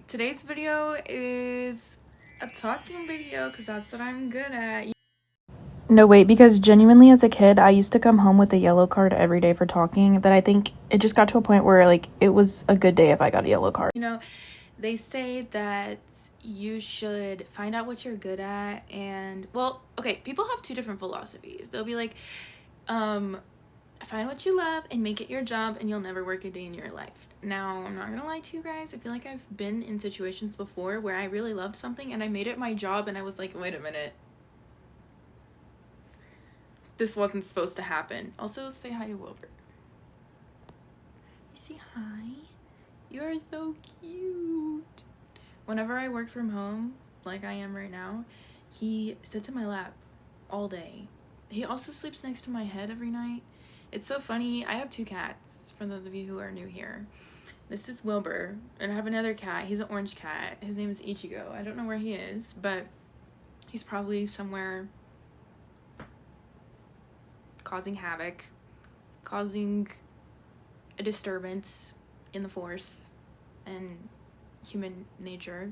Today's video is a talking video because that's what I'm good at. No, wait, because genuinely as a kid, I used to come home with a yellow card every day for talking, that I think it just got to a point where, like, it was a good day if I got a yellow card. You know, they say that you should find out what you're good at and, well, okay, people have two different philosophies. They'll be like, find what you love and make it your job and you'll never work a day in your life. Now, I'm not gonna lie to you guys, I feel like I've been in situations before where I really loved something and I made it my job and I was like, wait a minute. This wasn't supposed to happen. Also, say hi to Wilbur. You say hi? You are so cute. Whenever I work from home, like I am right now, he sits in my lap all day. He also sleeps next to my head every night. It's so funny. I have two cats, for those of you who are new here. This is Wilbur, and I have another cat. He's an orange cat. His name is Ichigo. I don't know where he is, but he's probably somewhere causing havoc, causing a disturbance in the force and human nature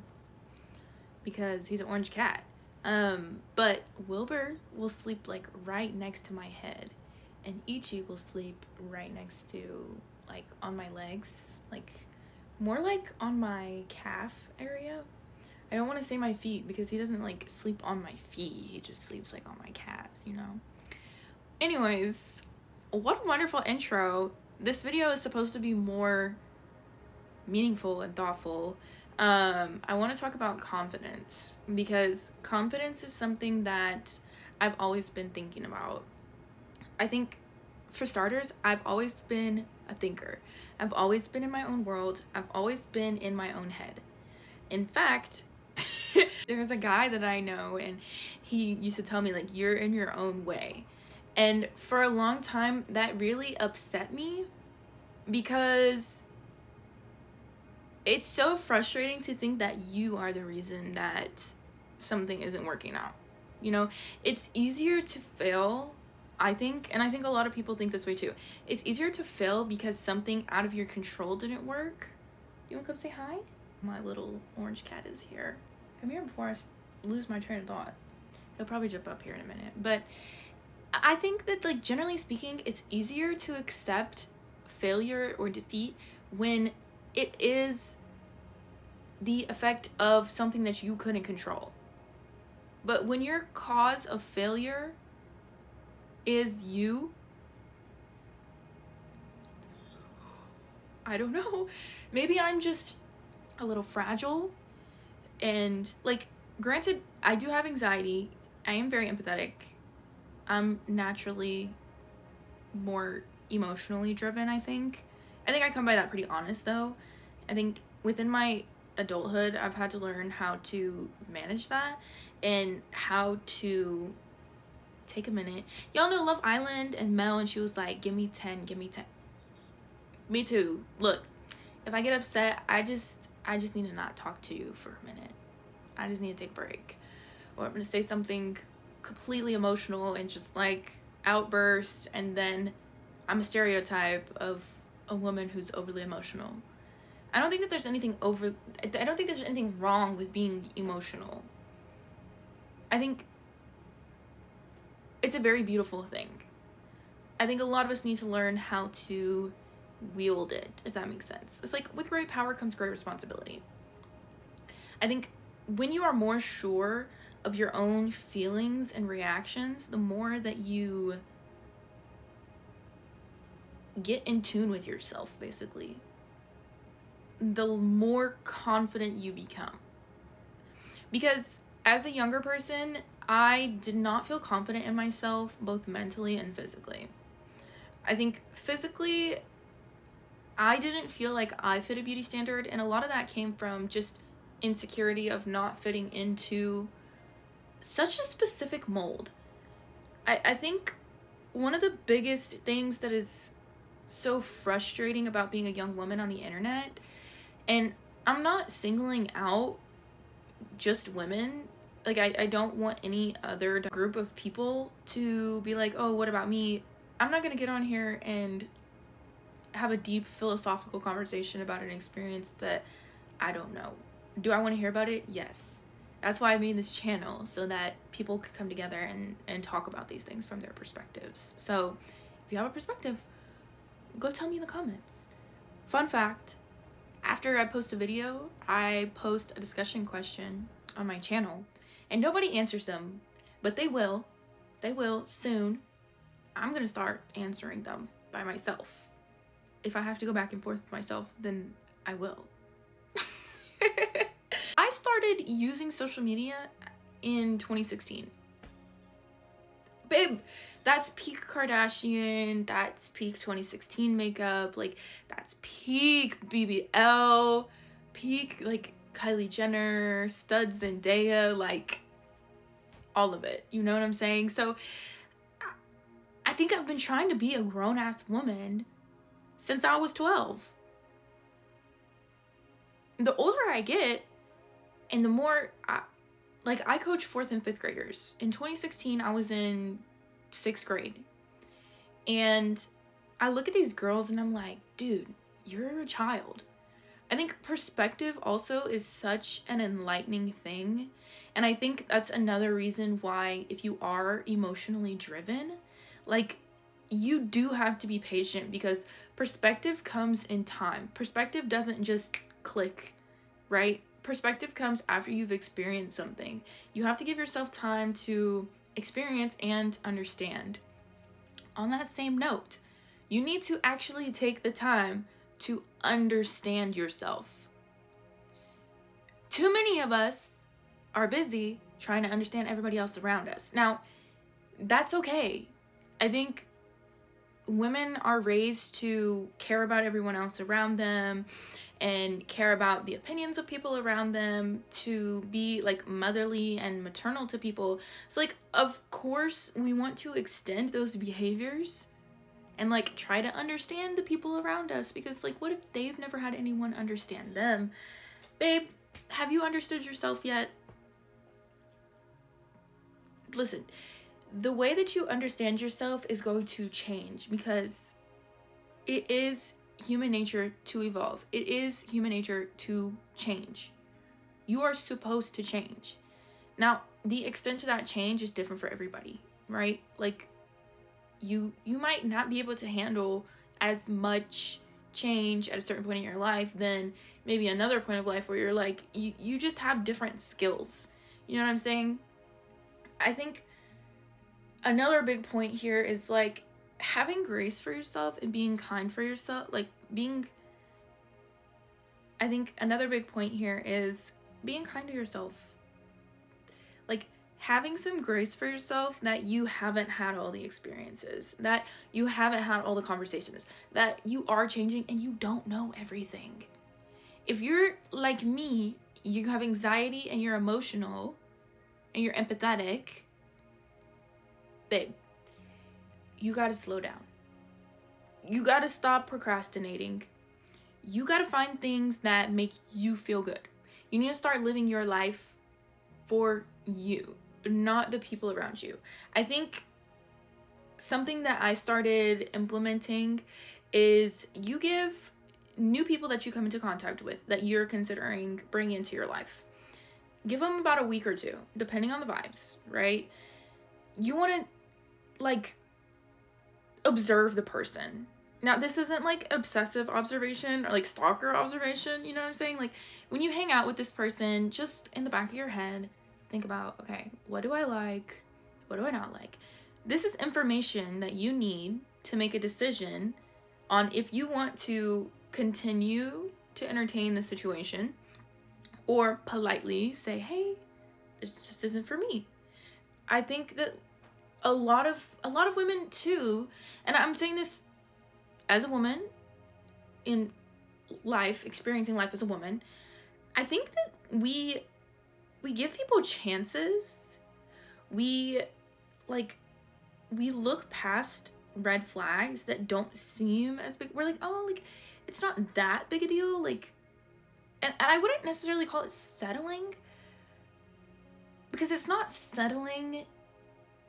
because he's an orange cat. But Wilbur will sleep like right next to my head and Ichi will sleep right next to, like, on my legs, like more like on my calf area. I don't want to say my feet because he doesn't like sleep on my feet, he just sleeps like on my calves, you know. Anyways, what a wonderful intro. This video is supposed to be more meaningful and thoughtful. I want to talk about confidence because confidence is something that I've always been thinking about. I think, for starters, I've always been a thinker. I've always been in my own world. I've always been in my own head. In fact, there's a guy that I know and he used to tell me, like, you're in your own way. And for a long time, that really upset me because it's so frustrating to think that you are the reason that something isn't working out. You know, it's easier to fail, I think, and I think a lot of people think this way too. It's easier to fail because something out of your control didn't work. You wanna come say hi? My little orange cat is here. Come here before I lose my train of thought. He'll probably jump up here in a minute. But I think that, like, generally speaking, it's easier to accept failure or defeat when it is the effect of something that you couldn't control. But when your cause of failure is you, I don't know, maybe I'm just a little fragile. And, like, granted, I do have anxiety. I am very empathetic. I'm naturally more emotionally driven, I think. I come by that pretty honest, though. I think within my adulthood, I've had to learn how to manage that and how to take a minute. Y'all know Love Island and Mel, and she was like, give me 10, give me 10. Me too. Look, if I get upset, I just need to not talk to you for a minute. I just need to take a break. Or I'm gonna say something completely emotional and just, like, outburst, and then I'm a stereotype of a woman who's overly emotional. I don't think that there's anything wrong with being emotional. I think it's a very beautiful thing. I think a lot of us need to learn how to wield it, if that makes sense. It's like, with great power comes great responsibility. I think when you are more sure of your own feelings and reactions, the more that you get in tune with yourself, basically, the more confident you become. Because as a younger person, I did not feel confident in myself, both mentally and physically. I think physically, I didn't feel like I fit a beauty standard, and a lot of that came from just insecurity of not fitting into such a specific mold. I think one of the biggest things that is so frustrating about being a young woman on the internet, and I'm not singling out just women, like, I don't want any other group of people to be like, oh, what about me? I'm not gonna get on here and have a deep philosophical conversation about an experience that I don't know. Do I want to hear about it? Yes. That's why I made this channel, so that people could come together and talk about these things from their perspectives. So if you have a perspective, go tell me in the comments. Fun fact, after I post a video, I post a discussion question on my channel, and nobody answers them, but they will. They will soon. I'm gonna start answering them by myself. If I have to go back and forth with myself, then I will. I started using social media in 2016. Babe, that's peak Kardashian, that's peak 2016 makeup, like that's peak BBL, peak like Kylie Jenner, studs Zendaya, like all of it. You know what I'm saying? So I think I've been trying to be a grown-ass woman since I was 12. The older I get, and the more, I coach 4th and 5th graders. In 2016, I was in 6th grade. And I look at these girls and I'm like, dude, you're a child. I think perspective also is such an enlightening thing. And I think that's another reason why, if you are emotionally driven, like, you do have to be patient, because perspective comes in time. Perspective doesn't just click, right? Perspective comes after you've experienced something. You have to give yourself time to experience and understand. On that same note, you need to actually take the time to understand yourself. Too many of us are busy trying to understand everybody else around us. Now, that's okay. I think women are raised to care about everyone else around them and care about the opinions of people around them, to be like motherly and maternal to people. So like, of course we want to extend those behaviors and like try to understand the people around us, because like, what if they've never had anyone understand them? Babe, have you understood yourself yet? Listen, the way that you understand yourself is going to change, because it is human nature to evolve. It is human nature to change. You are supposed to change. Now, the extent to that change is different for everybody, right? Like, you might not be able to handle as much change at a certain point in your life than maybe another point of life where you're like, you just have different skills. You know what I'm saying? I think another big point here is like having grace for yourself and being kind for yourself. I think another big point here is being kind to yourself. Like, having some grace for yourself that you haven't had all the experiences, that you haven't had all the conversations, that you are changing and you don't know everything. If you're like me, you have anxiety and you're emotional and you're empathetic, babe, you gotta slow down. You gotta stop procrastinating. You gotta find things that make you feel good. You need to start living your life for you, not the people around you. I think something that I started implementing is you give new people that you come into contact with, that you're considering bringing into your life, give them about a week or two, depending on the vibes, right? You want to like observe the person. Now, this isn't like obsessive observation or like stalker observation, you know what I'm saying? Like, when you hang out with this person, just in the back of your head, think about, okay, what do I like? What do I not like? This is information that you need to make a decision on if you want to continue to entertain the situation or politely say, hey, this just isn't for me. I think that a lot of women too, and I'm saying this as a woman in life, experiencing life as a woman, I think that we give people chances. We look past red flags that don't seem as big. We're like, oh, like, it's not that big a deal. Like, and I wouldn't necessarily call it settling, because it's not settling.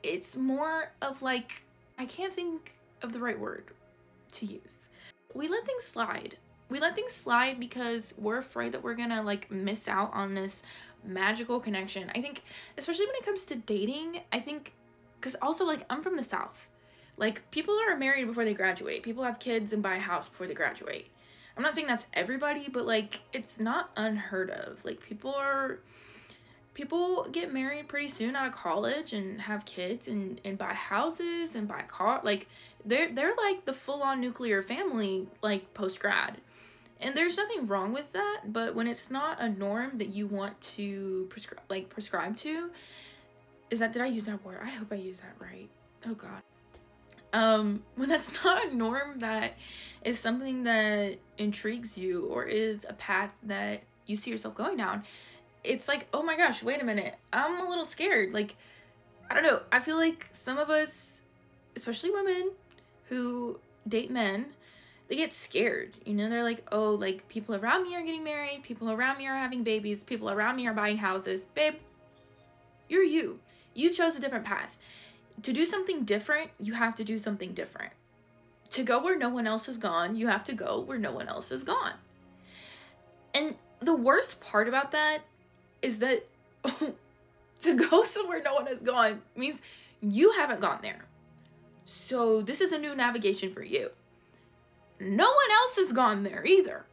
It's more of like, I can't think of the right word to use. We let things slide. we let things slide because we're afraid that we're gonna like miss out on this magical connection. I think, especially when it comes to dating, I think, because also like I'm from the South, like people are married before they graduate, people have kids and buy a house before they graduate. I'm not saying that's everybody, but like it's not unheard of. Like people get married pretty soon out of college and have kids and buy houses and buy a car. Like they're like the full-on nuclear family like post grad. And there's nothing wrong with that, but when it's not a norm that you want to prescribe to, did I use that word? I hope I used that right. Oh god. When that's not a norm that is something that intrigues you or is a path that you see yourself going down, it's like, oh my gosh, wait a minute, I'm a little scared. Like, I don't know, I feel like some of us, especially women who date men, they get scared, you know. They're like, oh, like people around me are getting married, people around me are having babies, people around me are buying houses. Babe, you chose a different path. To do something different, you have to do something different. To go where no one else has gone, you have to go where no one else has gone. And the worst part about that is that to go somewhere no one has gone means you haven't gone there. So this is a new navigation for you. No one else has gone there either.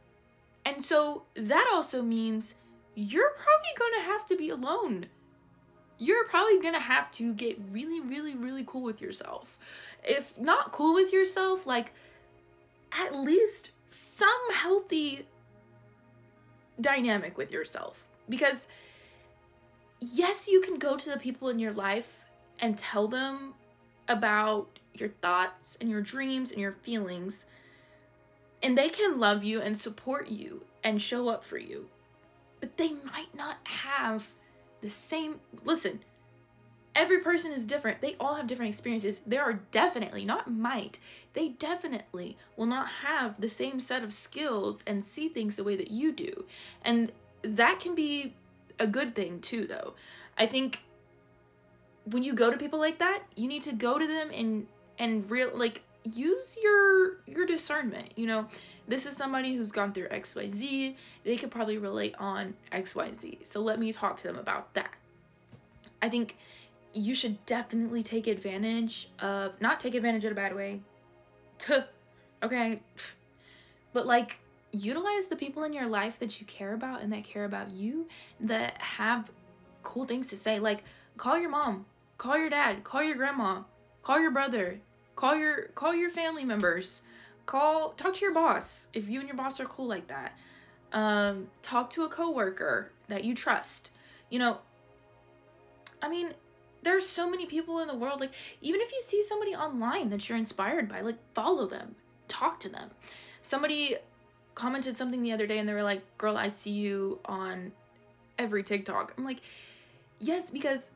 And so that also means you're probably going to have to be alone. You're probably going to have to get really, really, really cool with yourself. If not cool with yourself, like at least some healthy dynamic with yourself. Because yes, you can go to the people in your life and tell them about your thoughts and your dreams and your feelings, and they can love you and support you and show up for you. But they might not have the same... Listen, every person is different. They all have different experiences. There are definitely, not might, they definitely will not have the same set of skills and see things the way that you do. And that can be a good thing too, though. I think when you go to people like that, you need to go to them and use your discernment. You know, this is somebody who's gone through XYZ. They could probably relate on XYZ. So let me talk to them about that. I think you should definitely take advantage of, not take advantage in a bad way, okay, but like utilize the people in your life that you care about and that care about you, that have cool things to say. Like, call your mom, call your dad, call your grandma, call your brother, call your family members, talk to your boss if you and your boss are cool like that. Talk to a coworker that you trust. You know, I mean, there's so many people in the world. Like, even if you see somebody online that you're inspired by, like, follow them, talk to them. Somebody commented something the other day and they were like, girl, I see you on every TikTok. I'm like, yes, because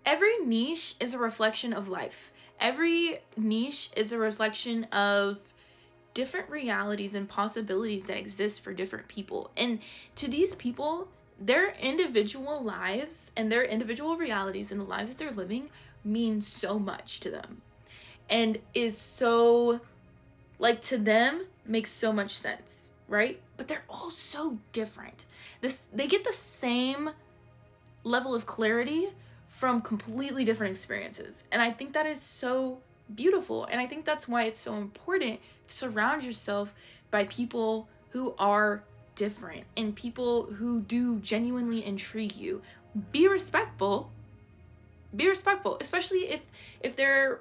every niche is a reflection of life. Every niche is a reflection of different realities and possibilities that exist for different people. And to these people, their individual lives and their individual realities and the lives that they're living mean so much to them. And is so, like, to them, makes so much sense, right? But they're all so different. They get the same level of clarity from completely different experiences. And I think that is so beautiful. And I think that's why it's so important to surround yourself by people who are different and people who do genuinely intrigue you. Be respectful, especially if their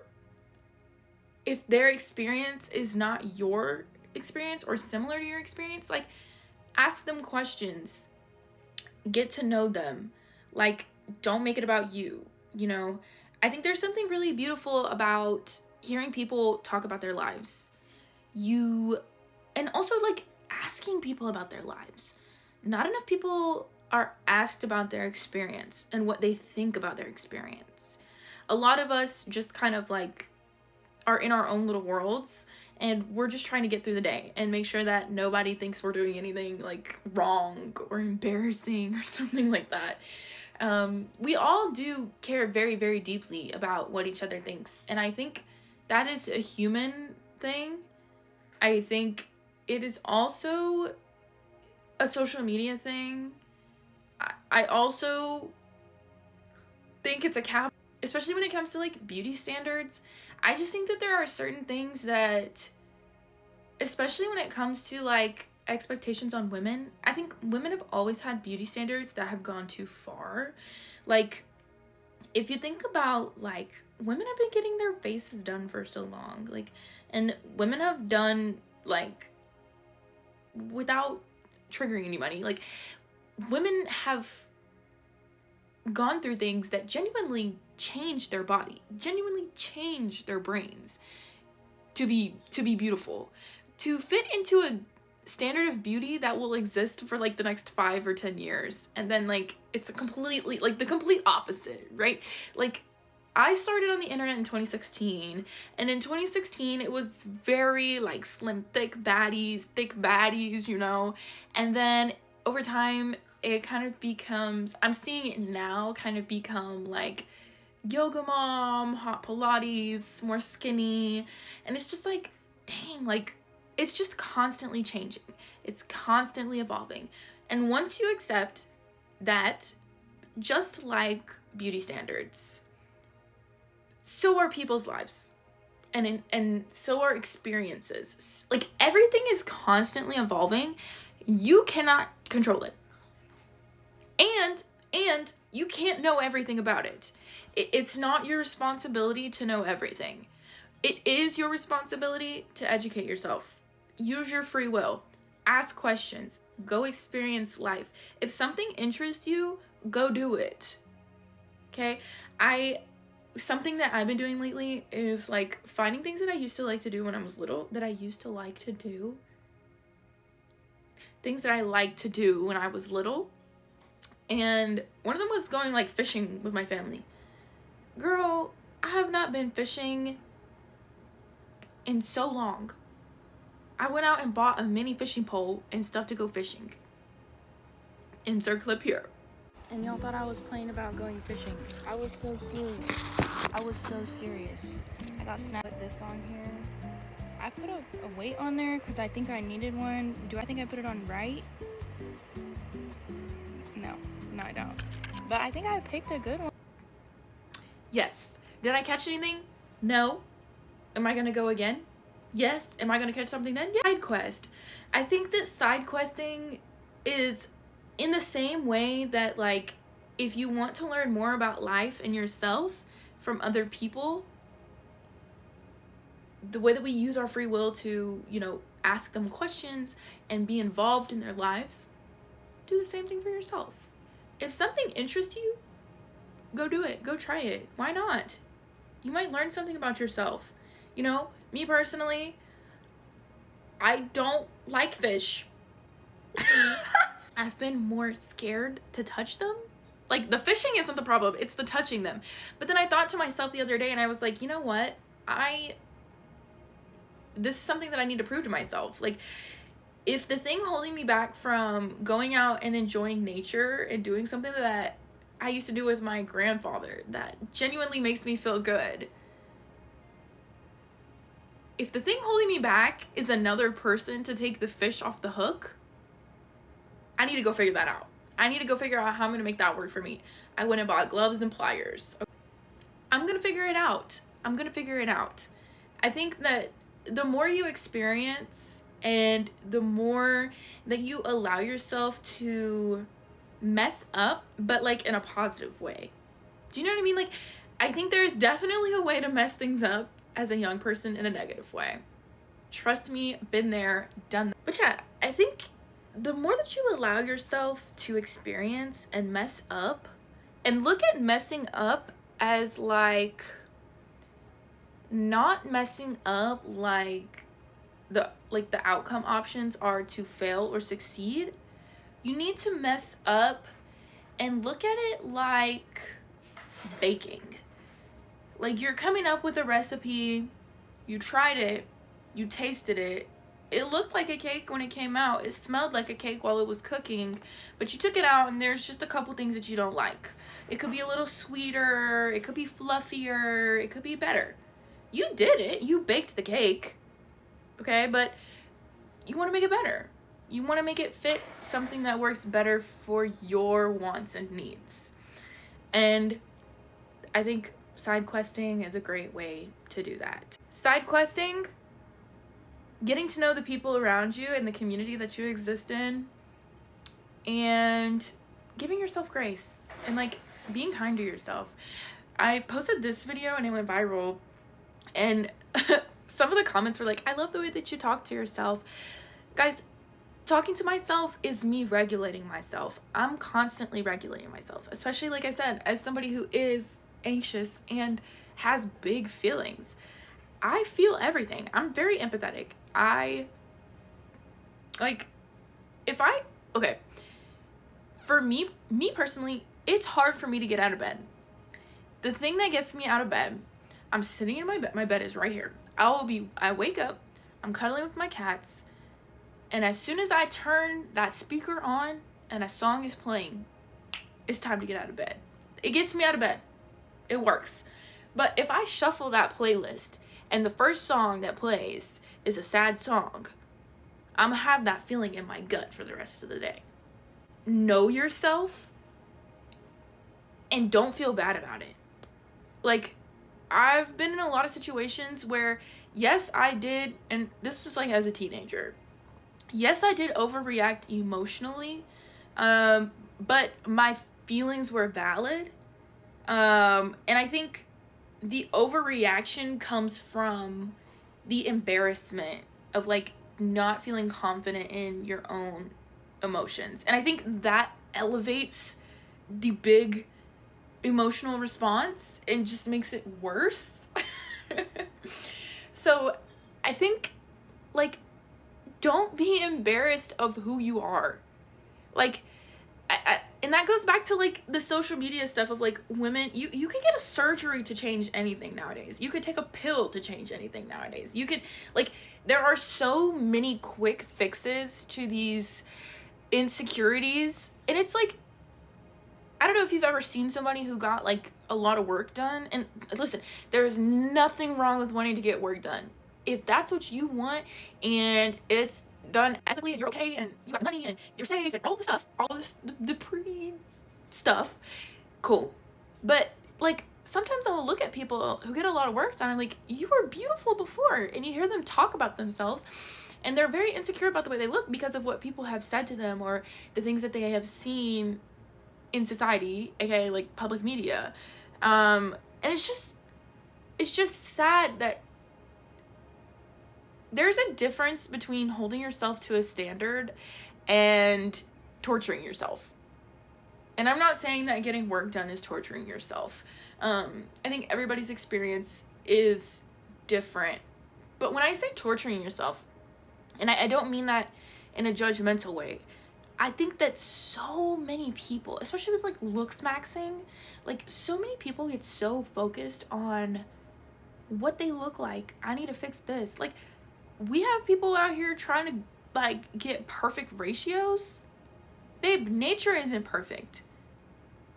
experience is not your experience or similar to your experience. Like, ask them questions, get to know them. Like, don't make it about you, you know? I think there's something really beautiful about hearing people talk about their lives. And also, like, asking people about their lives. Not enough people are asked about their experience and what they think about their experience. A lot of us just kind of, like, are in our own little worlds, and we're just trying to get through the day and make sure that nobody thinks we're doing anything, like, wrong or embarrassing or something like that. We all do care very, very deeply about what each other thinks. And I think that is a human thing. I think it is also a social media thing. I also think it's a cap, especially when it comes to like beauty standards. I just think that there are certain things that, especially when it comes to like expectations on women, I think women have always had beauty standards that have gone too far. Like, if you think about, like, women have been getting their faces done for so long, like, and women have done, like, without triggering anybody, like, women have gone through things that genuinely change their body, genuinely change their brains to be beautiful, to fit into a standard of beauty that will exist for like the next 5 or 10 years, and then like it's a completely like the complete opposite, right? Like, I started on the internet in 2016, and in 2016 it was very like slim thick baddies, you know, and then over time it kind of becomes, I'm seeing it now kind of become like yoga mom, hot Pilates, more skinny, and it's just like, dang, like, it's just constantly changing. It's constantly evolving. And once you accept that, just like beauty standards, so are people's lives. And so are experiences. Like, everything is constantly evolving. You cannot control it. And you can't know everything about it. It's not your responsibility to know everything. It is your responsibility to educate yourself. Use your free will. Ask questions. Go experience life. If something interests you, go do it. Okay? Something that I've been doing lately is like finding things that I used to like to do when I was little, that I used to like to do. Things that I liked to do when I was little. And one of them was going like fishing with my family. Girl, I have not been fishing in so long. I went out and bought a mini fishing pole and stuff to go fishing. Insert clip here. And y'all thought I was playing about going fishing. I was so serious. I got snapped with this on here. I put a weight on there because I think I needed one. Do I think I put it on right? No, I don't. But I think I picked a good one. Yes. Did I catch anything? No. Am I gonna go again? Yes. Am I gonna catch something then? Yeah. Side quest. I think that side questing is in the same way that, like, if you want to learn more about life and yourself from other people, the way that we use our free will to, you know, ask them questions and be involved in their lives, do the same thing for yourself. If something interests you, go do it. Go try it. Why not? You might learn something about yourself. You know, me personally, I don't like fish. I've been more scared to touch them. Like, the fishing isn't the problem, it's the touching them. But then I thought to myself the other day, and I was like, you know what? This is something that I need to prove to myself. Like, if the thing holding me back from going out and enjoying nature and doing something that I used to do with my grandfather that genuinely makes me feel good, if the thing holding me back is another person to take the fish off the hook, I need to go figure that out. I need to go figure out how I'm going to make that work for me. I went and bought gloves and pliers. I'm going to figure it out. I think that the more you experience and the more that you allow yourself to mess up, but like in a positive way. Do you know what I mean? Like, I think there's definitely a way to mess things up as a young person in a negative way. Trust me, been there, done that. But yeah, I think the more that you allow yourself to experience and mess up, and look at messing up as like not messing up like the outcome options are to fail or succeed. You need to mess up and look at it like baking. Like, you're coming up with a recipe, you tried it, you tasted it, it looked like a cake when it came out, it smelled like a cake while it was cooking, but you took it out and there's just a couple things that you don't like. It could be a little sweeter, it could be fluffier, it could be better. You did it, you baked the cake, okay? But you want to make it better. You want to make it fit something that works better for your wants and needs. And I think side questing is a great way to do that. Side questing, getting to know the people around you and the community that you exist in, and giving yourself grace and like being kind to yourself. I posted this video and it went viral, and some of the comments were like, I love the way that you talk to yourself. Guys, talking to myself is me regulating myself. I'm constantly regulating myself, especially, like I said, as somebody who is anxious and has big feelings. I feel everything. I'm very empathetic. For me personally, it's hard for me to get out of bed. The thing that gets me out of bed, I'm sitting in my bed. My bed is right here. I wake up, I'm cuddling with my cats, and as soon as I turn that speaker on and a song is playing, it's time to get out of bed. It gets me out of bed. It works. But if I shuffle that playlist and the first song that plays is a sad song, I'm gonna have that feeling in my gut for the rest of the day. Know yourself and don't feel bad about it. Like, I've been in a lot of situations where, yes, I did, and this was like as a teenager. Yes, I did overreact emotionally, but my feelings were valid. And I think the overreaction comes from the embarrassment of like not feeling confident in your own emotions. And I think that elevates the big emotional response and just makes it worse. So I think, like, don't be embarrassed of who you are. Like, and that goes back to like the social media stuff of like women, you can get a surgery to change anything nowadays. You could take a pill to change anything nowadays. You could, like, there are so many quick fixes to these insecurities. And it's like, I don't know if you've ever seen somebody who got like a lot of work done. And listen, there's nothing wrong with wanting to get work done. If that's what you want and it's done ethically and you're okay and you got money and you're safe and all the stuff, all this, the pretty stuff, cool. But like, sometimes I'll look at people who get a lot of work done and I'm like, you were beautiful before, and you hear them talk about themselves and they're very insecure about the way they look because of what people have said to them or the things that they have seen in society, aka like public media. And it's just sad that there's a difference between holding yourself to a standard and torturing yourself. And I'm not saying that getting work done is torturing yourself. I think everybody's experience is different. But when I say torturing yourself, and I don't mean that in a judgmental way, I think that so many people, especially with like looks maxing, like so many people get so focused on what they look like. I need to fix this. Like, we have people out here trying to like get perfect ratios. Babe, nature isn't perfect.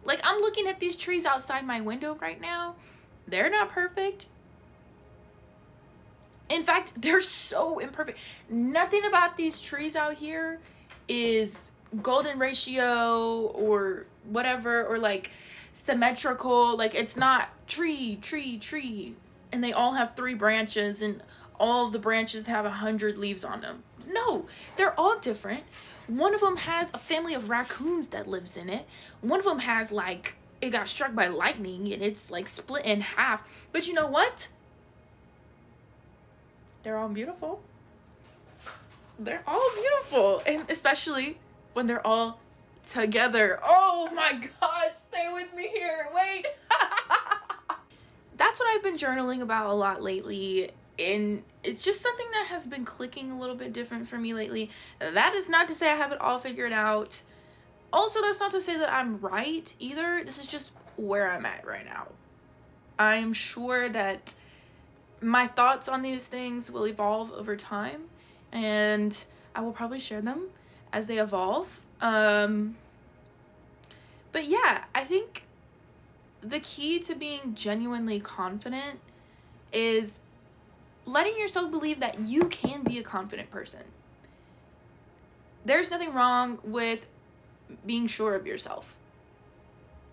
Like, I'm looking at these trees outside my window right now. They're not perfect. In fact, they're so imperfect. Nothing about these trees out here is golden ratio or whatever, or like symmetrical. Like, it's not tree, and they all have 3 branches and all of the branches have 100 leaves on them. No, they're all different. One of them has a family of raccoons that lives in it. One of them has like, it got struck by lightning and it's like split in half. But you know what? They're all beautiful. They're all beautiful. And especially when they're all together. Oh my gosh, stay with me here. Wait. That's what I've been journaling about a lot lately. And it's just something that has been clicking a little bit different for me lately. That is not to say I have it all figured out. Also, that's not to say that I'm right either. This is just where I'm at right now. I'm sure that my thoughts on these things will evolve over time, and I will probably share them as they evolve. But yeah, I think the key to being genuinely confident is letting yourself believe that you can be a confident person. there's nothing wrong with being sure of yourself.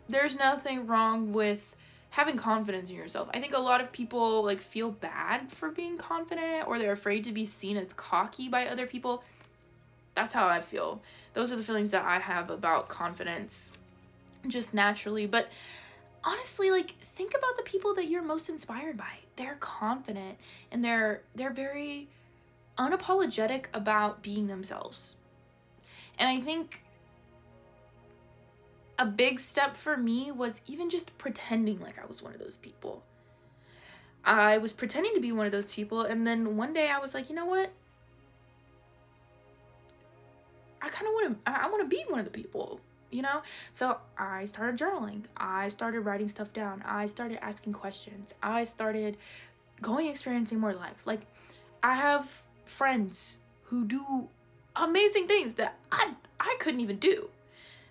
There's nothing wrong with having confidence in yourself. I think a lot of people like feel bad for being confident, or they're afraid to be seen as cocky by other people. That's how I feel. Those are the feelings that I have about confidence, just naturally. But honestly, like, think about the people that you're most inspired by. They're confident, and they're very unapologetic about being themselves. And I think a big step for me was even just pretending like I was one of those people. I was pretending to be one of those people, and then one day I was like, you know what? I want to be one of the people, you know? So I started journaling. I started writing stuff down. I started asking questions. I started experiencing more life. Like, I have friends who do amazing things that I couldn't even do.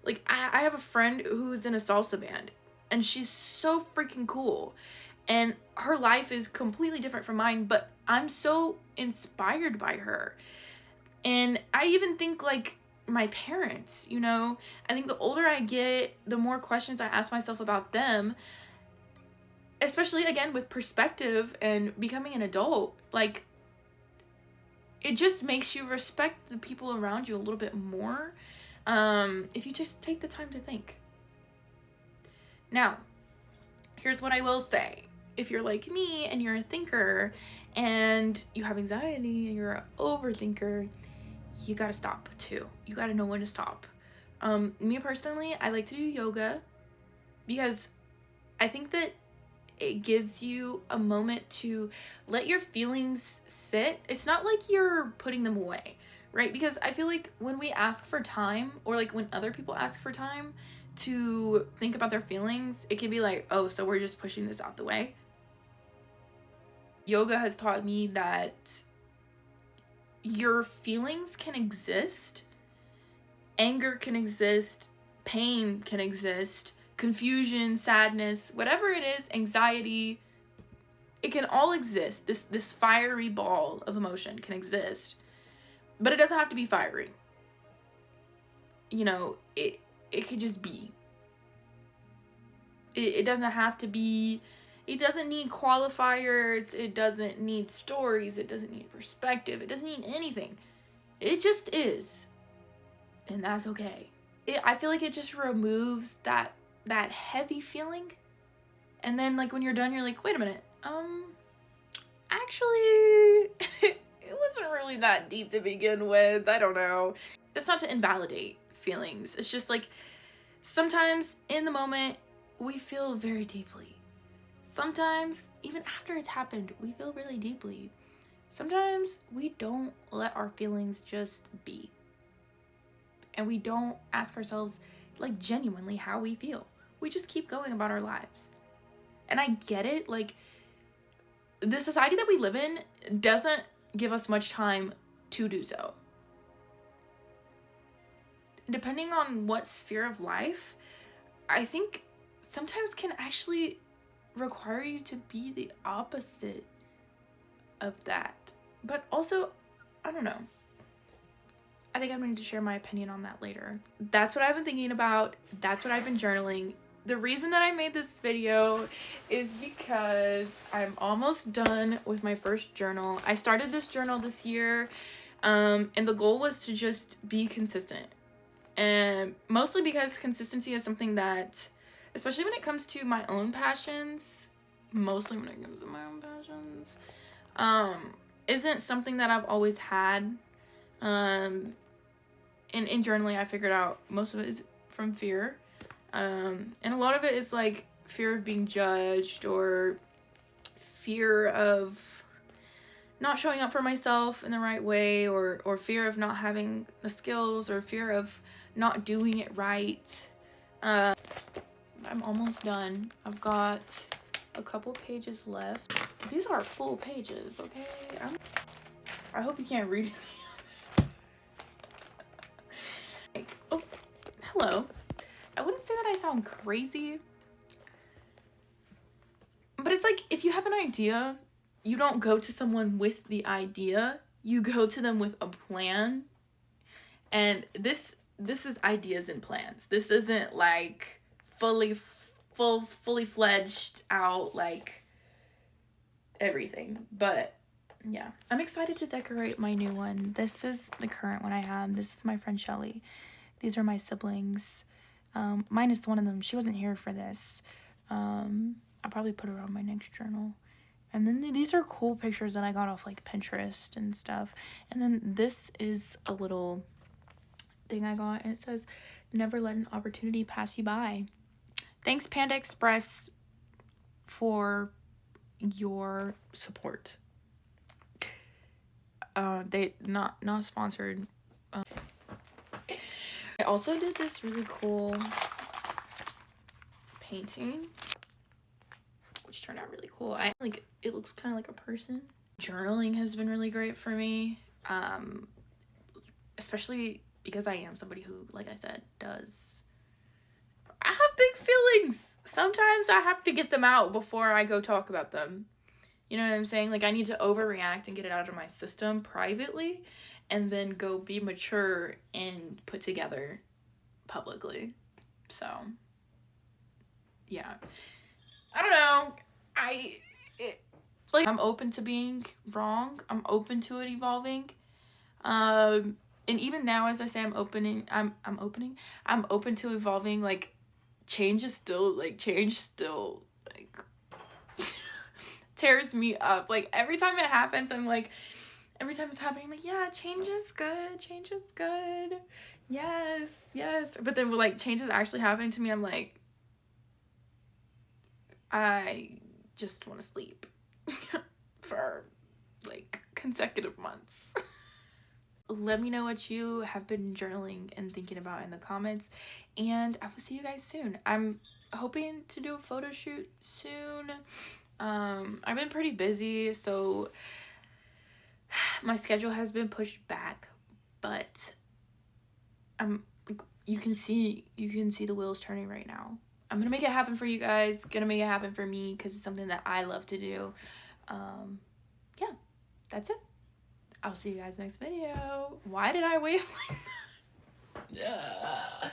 Like, I have a friend who's in a salsa band, and she's so freaking cool. And her life is completely different from mine, but I'm so inspired by her. And I even think, like, my parents, you know, I think the older I get, the more questions I ask myself about them, especially, again, with perspective and becoming an adult. Like, it just makes you respect the people around you a little bit more, if you just take the time to think. Now, here's what I will say. If you're like me and you're a thinker and you have anxiety and you're an overthinker, you gotta stop too. You gotta know when to stop. Me personally, I like to do yoga because I think that it gives you a moment to let your feelings sit. It's not like you're putting them away, right? Because I feel like when we ask for time, or like when other people ask for time to think about their feelings, it can be like, oh, so we're just pushing this out the way. Yoga has taught me that your feelings can exist. Anger can exist. Pain can exist. Confusion, sadness, whatever it is, anxiety, it can all exist. This fiery ball of emotion can exist. But it doesn't have to be fiery. You know, it could just be. It doesn't have to be. It doesn't need qualifiers. It doesn't need stories. It doesn't need perspective. It doesn't need anything. It just is. And that's okay. I feel like it just removes that heavy feeling. And then, like, when you're done, you're like, wait a minute. Actually, it wasn't really that deep to begin with. I don't know. That's not to invalidate feelings. It's just like, sometimes in the moment, we feel very deeply. Sometimes, even after it's happened, we feel really deeply. Sometimes we don't let our feelings just be. And we don't ask ourselves, like, genuinely how we feel. We just keep going about our lives. And I get it, like, the society that we live in doesn't give us much time to do so. Depending on what sphere of life, I think sometimes can actually require you to be the opposite of that. But also, I don't know. I think I'm going to share my opinion on that later. That's what I've been thinking about. That's what I've been journaling. The reason that I made this video is because I'm almost done with my first journal. I started this journal this year, and the goal was to just be consistent. And mostly because consistency is something that, especially when it comes to my own passions, isn't something that I've always had. In journaling, I figured out most of it is from fear. And a lot of it is like fear of being judged, or fear of not showing up for myself in the right way, or fear of not having the skills, or fear of not doing it right. I'm almost done. I've got a couple pages left. These are full pages, okay? I hope you can't read it. Like, oh, hello. I wouldn't say that I sound crazy, but it's like, if you have an idea, you don't go to someone with the idea, you go to them with a plan. And this is ideas and plans. This isn't like fully fledged out like everything. But yeah, I'm excited to decorate my new one. This is the current one I have. This is my friend Shelly. These are my siblings. Minus one of them. She wasn't here for this. I'll probably put her on my next journal. And then these are cool pictures that I got off like Pinterest and stuff. And then this is a little thing I got, and it says, "Never let an opportunity pass you by." Thanks, Panda Express, for your support. They not sponsored. I also did this really cool painting, which turned out really cool. I like it looks kind of like a person. Journaling has been really great for me, especially because I am somebody who, like I said, I have big feelings. Sometimes I have to get them out before I go talk about them. You know what I'm saying? Like, I need to overreact and get it out of my system privately, and then go be mature and put together publicly. So, yeah. I don't know. I'm open to being wrong. I'm open to it evolving. And even now, as I say, I'm open to evolving. Like, change still tears me up. Like, every time it happens, every time it's happening, I'm like, yeah, change is good. Yes. But then, like, change is actually happening to me, I'm like, I just want to sleep for, like, consecutive months. Let me know what you have been journaling and thinking about in the comments, and I will see you guys soon. I'm hoping to do a photo shoot soon. I've been pretty busy, so my schedule has been pushed back, but you can see the wheels turning right now. I'm gonna make it happen for you guys, gonna make it happen for me, because it's something that I love to do. Yeah, that's it. I'll see you guys next video. Why did I wait like that?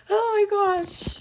Oh my gosh.